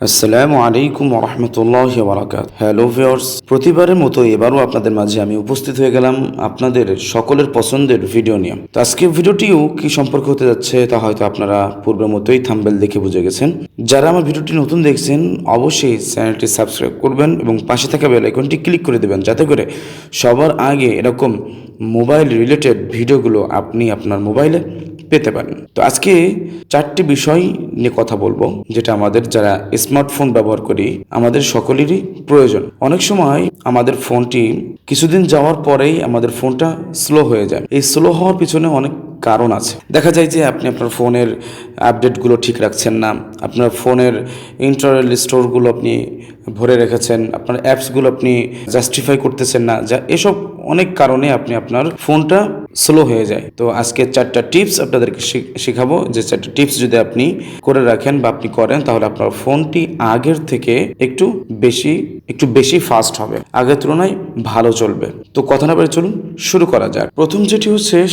আসসালামু আলাইকুম ওরহমতুল্লাহি ওয়াবারাকাতুহু। হ্যালো ভিউয়ার্স, প্রতিবারের মতো এবারও আপনাদের মাঝে আমি উপস্থিত হয়ে গেলাম আপনাদের সকলের পছন্দের ভিডিও নিয়ে। তো আজকে ভিডিওটিও কি সম্পর্ক হতে যাচ্ছে তা হয়তো আপনারা পূর্বের মতোই থাম্বনেল দেখে বুঝে গেছেন। যারা আমার ভিডিওটি নতুন দেখছেন অবশ্যই চ্যানেলটি সাবস্ক্রাইব করবেন এবং পাশে থাকা বেল আইকনটি ক্লিক করে দেবেন, যাতে করে সবার আগে এরকম মোবাইল রিলেটেড ভিডিওগুলো আপনি আপনার মোবাইলে পেতে পারেন। তো আজকে চারটি বিষয় নিয়ে কথা বলবো, যেটা আমাদের যারা স্মার্টফোন ব্যবহার করি আমাদের সকলেরই প্রয়োজন। অনেক সময় আমাদের ফোনটি কিছুদিন যাওয়ার পরেই আমাদের ফোনটা স্লো হয়ে যায়। এই স্লো হওয়ার পিছনে অনেক কারণ আছে। দেখা যায় যে আপনি আপনার ফোনের আপডেটগুলো ঠিক রাখছেন না, আপনার ফোনের ইন্টারনাল স্টোরগুলো আপনি ভরে রেখেছেন, আপনার অ্যাপসগুলো আপনি জাস্টিফাই করতেছেন না, যা এসব অনেক কারণে আপনি আপনার ফোনটা স্লো হয়ে যায়। তো আজকে চারটা টিপস আপনাদেরকে শেখাবো, যে চারটা টিপস যদি আপনি করে রাখেন বা আপনি করেন তাহলে আপনার ফোনটি আগের থেকে একটু বেশি ফাস্ট হবে, আগের তুলনায় ভালো চলবে। তো কথা না বলে চলুন শুরু করা যাক। প্রথম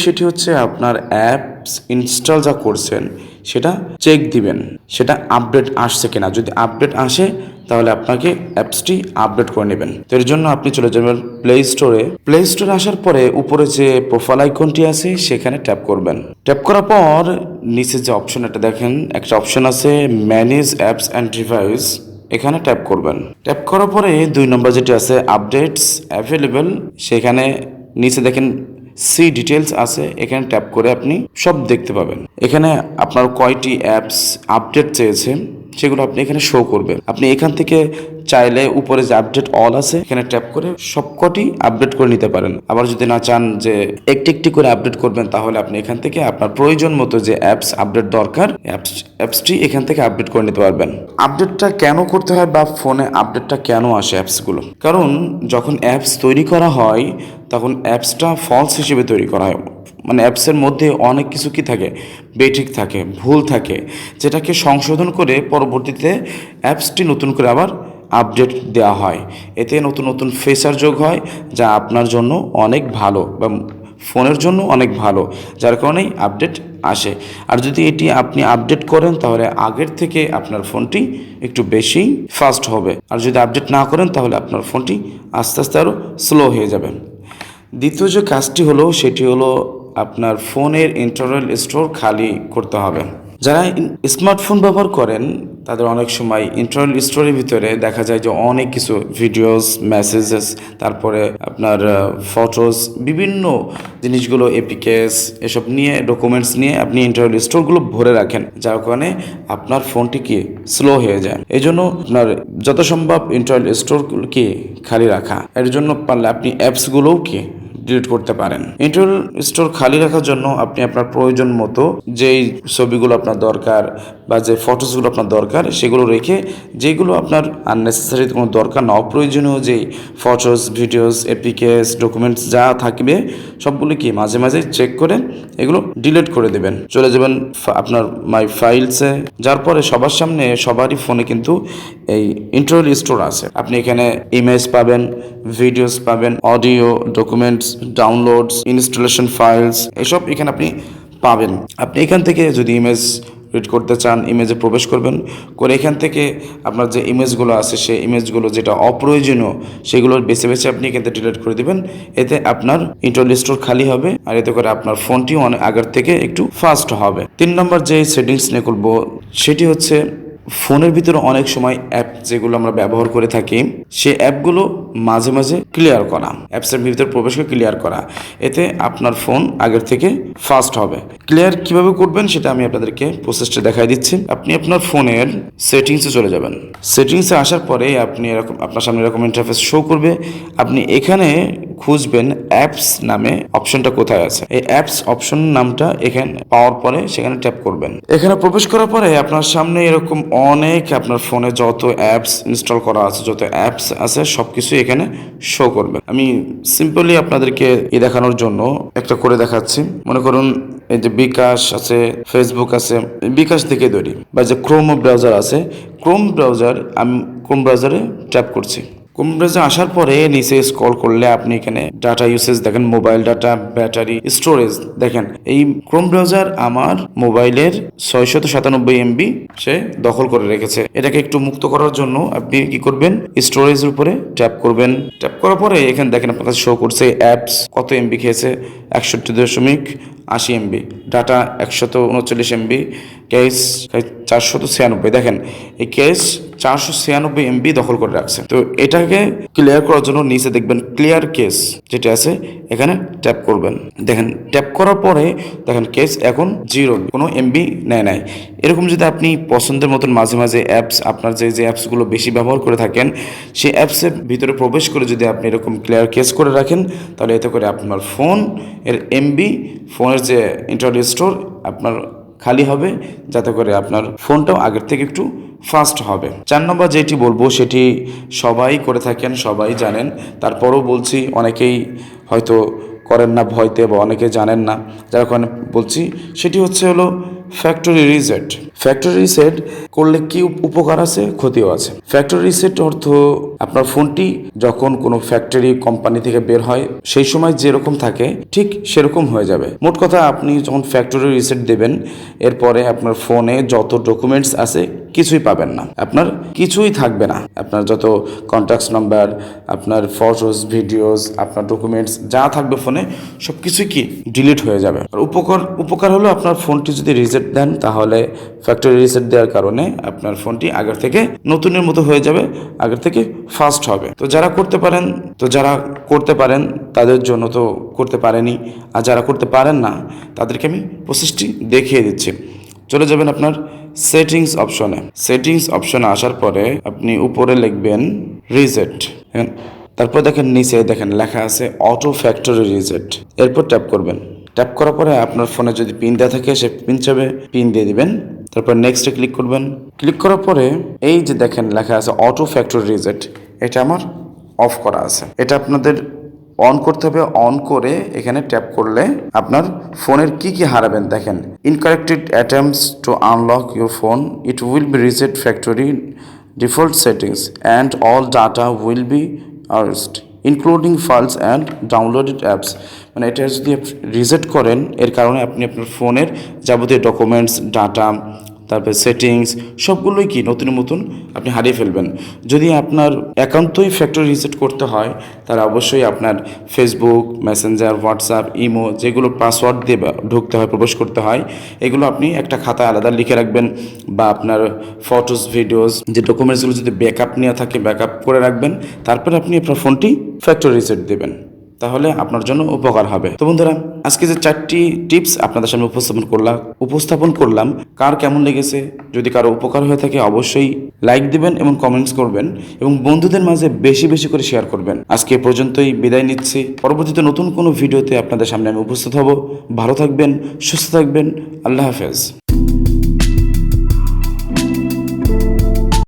সেটি হচ্ছে আপনার অ্যাপস ইনস্টল যা করছেন সেটা চেক দিবেন, সেটা আপডেট আসছে কিনা। যদি আপডেট আসে তাহলে আপনাকে অ্যাপসটি আপডেট করে নেবেন। তো এর জন্য আপনি চলে যাবেন প্লে স্টোরে আসার পরে উপরে যে প্রোফাইল আইকনটি আছে সেখানে ট্যাপ করবেন। ট্যাপ করার পর নিচে যে অপশন এটা দেখেন, একটা অপশন আছে ম্যানেজ অ্যাপস অ্যান্ড ডিভাইস, এখানে ট্যাপ করবেন। ট্যাপ করার পরে 2 নম্বর যেটি আছে আপডেটস অ্যাভেলেবল, সেখানে নিচে দেখেন সি ডিটেলস আছে, এখানে ট্যাপ করে আপনি সব দেখতে পাবেন। এখানে আপনার কয়টি অ্যাপস আপডেট চেয়েছে সেগুলো আপনি এখানে শো করবে। আপনি এখান থেকে চাইলে উপরে যে আপডেট অল আছে এখানে ট্যাপ করে সবকটি আপডেট করে নিতে পারেন। আবার যদি না চান যে একটি একটি করে আপডেট করবেন, তাহলে আপনি এখান থেকে আপনার প্রয়োজন মতো যে অ্যাপস আপডেট দরকার অ্যাপসটি এখান থেকে আপডেট করে নিতে পারবেন। আপডেটটা কেন করতে হয় বা ফোনে আপডেটটা কেন আসে অ্যাপসগুলো? কারণ যখন অ্যাপস তৈরি করা হয় তখন অ্যাপসটা ফলস হিসেবে তৈরি করা হয়। মানে অ্যাপসের মধ্যে অনেক কিছু কি থাকে, বেঠিক থাকে, ভুল থাকে, যেটাকে সংশোধন করে পরবর্তীতে অ্যাপসটি নতুন করে আবার আপডেট দেওয়া হয়। এতে নতুন নতুন ফিচার যোগ হয়, যা আপনার জন্য অনেক ভালো বা ফোনের জন্য অনেক ভালো, যার কারণেই আপডেট আসে। আর যদি এটি আপনি আপডেট করেন তাহলে আগের থেকে আপনার ফোনটি একটু বেশি ফাস্ট হবে, আর যদি আপডেট না করেন তাহলে আপনার ফোনটি আস্তে আস্তে আরও স্লো হয়ে যাবে। দ্বিতীয় যে কাজটি হলো সেটি হলো আপনার ফোনের ইন্টারনাল স্টোর খালি করতে হবে। যারা স্মার্টফোন ব্যবহার করেন তাদের অনেক সময় ইন্টারনাল স্টোরের ভিতরে দেখা যায় যে অনেক কিছু ভিডিওস, মেসেজেস, তারপরে আপনার ফটোস, বিভিন্ন জিনিসগুলো এপিকেস এসব নিয়ে ডকুমেন্টস নিয়ে আপনি ইন্টারনাল স্টোরগুলো ভরে রাখেন, যার কারণে আপনার ফোনটি কি স্লো হয়ে যায়। এই জন্য আপনার যত সম্ভব ইন্টারনাল স্টোরগুলোকে খালি রাখা। এর জন্য পারলে আপনি অ্যাপসগুলোও কি ডিলিট করতে পারেন। ইন্টারনাল স্টোর খালি রাখার জন্য আপনি আপনার প্রয়োজন মতো যেই ছবিগুলো আপনার দরকার বা যে ফটোসগুলো আপনার দরকার সেগুলো রেখে, যেগুলো আপনার আননেসেসারি কোনো দরকার না, অপ্রয়োজনীয় যেই ফটোস, ভিডিওস, এপিকেস, ডকুমেন্টস যা থাকবে সবগুলো কি মাঝে মাঝে চেক করে এগুলো ডিলিট করে দেবেন। চলে যাবেন আপনার মাই ফাইলসে, যার পরে সবার সামনে সবারই ফোনে কিন্তু এই ইন্টারনাল স্টোর আছে। আপনি এখানে ইমেজ পাবেন, ভিডিওস পাবেন, audio, documents, downloads, installation files, এসব এখানে আপনি পাবেন। আপনি এখান থেকে যদি ইমেজ রিড করতে চান ইমেজে প্রবেশ করবেন, করে এখান থেকে আপনার যে ইমেজগুলো আছে সেই ইমেজগুলো যেটা অপ্রয়োজনীয় সেগুলো বেছে বেছে আপনি এখান থেকে ডিলিট করে দেবেন। এতে আপনার ইন্টারনাল স্টোর খালি হবে, আর এতে করে আপনার ফোনটি অনেক আগের থেকে একটু ফাস্ট হবে। 3 নম্বর যে সেটিংস নিয়ে করবো সেটি হচ্ছে ফোনের ভিতরে অনেক সময় অ্যাপ যেগুলো আমরা ব্যবহার করে থাকি সেই অ্যাপগুলো মাঝে মাঝে ক্লিয়ার করা, অ্যাপসের ভিতরে প্রবেশ করে ক্লিয়ার করা, এতে আপনার ফোন আগের থেকে ফাস্ট হবে। ক্লিয়ার কিভাবে করবেন সেটা আমি আপনাদেরকে প্রসেসটা দেখাই দিচ্ছি। আপনি আপনার ফোনের সেটিংসে চলে যাবেন। সেটিংসে আসার পরে আপনি এরকম আপনার সামনে এরকম ইন্টারফেস শো করবে। আপনি এখানে খুঁজবেন অ্যাপস নামে অপশনটা কোথায় আছে। এই অ্যাপস অপশন নামটা এখানে পাওয়ার পরে সেখানে ট্যাপ করবেন। এখানে প্রবেশ করার পরে আপনার সামনে এরকম অনেক আপনার ফোনে যত অ্যাপস ইনস্টল করা আছে, যত অ্যাপস আছে সবকিছু এখানে শো করবে। আমি সিম্পলি আপনাদেরকে দেখানোর জন্য একটা করে দেখাচ্ছি। মনে করুন এই যে বিকাশ আছে, ফেসবুক আছে, বিকাশ থেকে ধরি, বা যে ক্রোম ব্রাউজার আছে, ক্রোম ব্রাউজারে ট্যাপ করছি। ক্রোম ব্রাউজার আসার পরে নিচে স্ক্রল করলে আপনি এখানে ডাটা ইউসেজ দেখেন, মোবাইল ডাটা, ব্যাটারি, স্টোরেজ দেখেন। এই ক্রোম ব্রাউজার আমার মোবাইলের 697 MB সে দখল করে রেখেছে। এটাকে একটু মুক্ত করার জন্য আপনি কি করবেন, স্টোরেজের উপরে ট্যাপ করবেন। ট্যাপ করার পরে এখানে দেখেন আপনার কাছে শো করছে অ্যাপস কত MB খেয়েছে, 61.80 MB, ডাটা 139 MB, ক্যাশ 496। দেখেন এই ক্যাশ 496 MB দখল করে রাখছে। তো এটাকে ক্লিয়ার করার জন্য নিচে দেখবেন ক্লিয়ার কেস যেটা আছে, এখানে ট্যাপ করবেন। দেখেন ট্যাপ করার পরে দেখেন কেস এখন 0, কোনো MB নেয় নাই। এরকম যদি আপনি পছন্দের মতন মাঝে মাঝে অ্যাপস, আপনার যে অ্যাপসগুলো বেশি ব্যবহার করে থাকেন সেই অ্যাপসের ভিতরে প্রবেশ করে যদি আপনি এরকম ক্লিয়ার কেস করে রাখেন, তাহলে এতে করে আপনার ফোন এর MB, ফোনের যে ইন্টারনাল স্টোর আপনার খালি হবে, যাতে করে আপনার ফোনটাও আগের থেকে একটু ফাস্ট হবে। 4 নম্বর যেটি বলবো সেটি সবাই করে থাকেন, সবাই জানেন, তারপরও বলছি, অনেকেই হয়তো করেন না ভয়তে, বা অনেকে জানেন না, যার কারণে বলছি। সেটি হলো ফ্যাক্টরি রিসেট। ফ্যাক্টরি রিসেট করলে কি উপকার আছে, ক্ষতিও আছে। ফ্যাক্টরি রিসেট অর্থ আপনার ফোনটি যখন কোনো ফ্যাক্টরি কোম্পানি থেকে বের হয় সেই সময় যেরকম থাকে ঠিক সেরকম হয়ে যাবে। মোট কথা, আপনি যখন ফ্যাক্টরি রিসেট দেবেন এরপরে আপনার ফোনে যত ডকুমেন্টস আছে কিছুই পাবেন না, আপনার কিছুই থাকবে না। আপনার যত কন্ট্যাক্টস নাম্বার, আপনার ফটোস, ভিডিওস, আপনার ডকুমেন্টস যা থাকবে ফোনে সব কিছুই কি ডিলিট হয়ে যাবে। আর উপকার হলো আপনার ফোনটি যদি রিসেট দেন, তাহলে ফ্যাক্টরি রিসেট দেওয়ার কারণে আপনার ফোনটি আগের থেকে নতুনের মতো হয়ে যাবে, আগের থেকে ফাস্ট হবে। তো যারা করতে পারেন তাদের জন্য তো করতে পারেনি, আর যারা করতে পারেন না তাদেরকে আমি প্রসেসটি দেখিয়ে দিচ্ছি। চলে যাবেন আপনার সেটিংস অপশনে। সেটিংস অপশনে আসার পরে আপনি উপরে লিখবেন রিসেট, তারপর দেখেন নিচে দেখেন লেখা আছে অটো ফ্যাক্টরি রিসেট। এরপর ট্যাপ করবেন। ট্যাপ করার পরে আপনার ফোনে যদি পিন দেওয়া থাকে সে পিন চাবে, পিন দিয়ে দিবেন। তারপর নেক্সটে ক্লিক করবেন। ক্লিক করার পরে এই যে দেখেন লেখা আছে অটো ফ্যাক্টরি রিসেট, এটা আমার অফ করা আছে। এটা আপনাদের অন করতে হবে। অন করে এখানে ট্যাপ করলে আপনার ফোনের কি কি হারাবেন দেখেন। Incorrect attempts to unlock your phone, it will be reset factory default settings and all data will be erased including files and downloaded apps. মানে এটা যদি রিসেট করেন এর কারণে আপনি আপনার ফোনের যাবতীয় ডকুমেন্টস, ডাটা, তারপরে সেটিংস সবগুলোই কি নতুন আপনি হারিয়ে ফেলবেন। যদি আপনার একান্তই ফ্যাক্টরি রিসেট করতে হয় তাহলে অবশ্যই আপনার ফেসবুক, মেসেঞ্জার, হোয়াটসঅ্যাপ, ইমো যেগুলো পাসওয়ার্ড দিয়ে ঢুকতে হয়, প্রবেশ করতে হয়, এগুলো আপনি একটা খাতায় আলাদা লিখে রাখবেন, বা আপনার ফটোস, ভিডিওস যে ডকুমেন্টসগুলো যদি ব্যাকআপ নেওয়া থাকে ব্যাকআপ করে রাখবেন। তারপরে আপনি আপনার ফোনটি ফ্যাক্টরি রিসেট দেবেন, তাহলে আপনার জন্য উপকার হবে। তো বন্ধুরা, আজকে যে 4টি টিপস আপনাদের সামনে উপস্থাপন করলাম, কার কেমন লেগেছে? যদি কারো উপকার হয়ে থাকে অবশ্যই লাইক দিবেন এবং কমেন্টস করবেন, এবং বন্ধুদের মাঝে বেশি বেশি করে শেয়ার করবেন। আজকে এ পর্যন্তই বিদায় নিচ্ছি। পরবর্তীতে নতুন কোনো ভিডিওতে আপনাদের সামনে আমি উপস্থিত হব। ভালো থাকবেন, সুস্থ থাকবেন। আল্লাহ হাফেজ।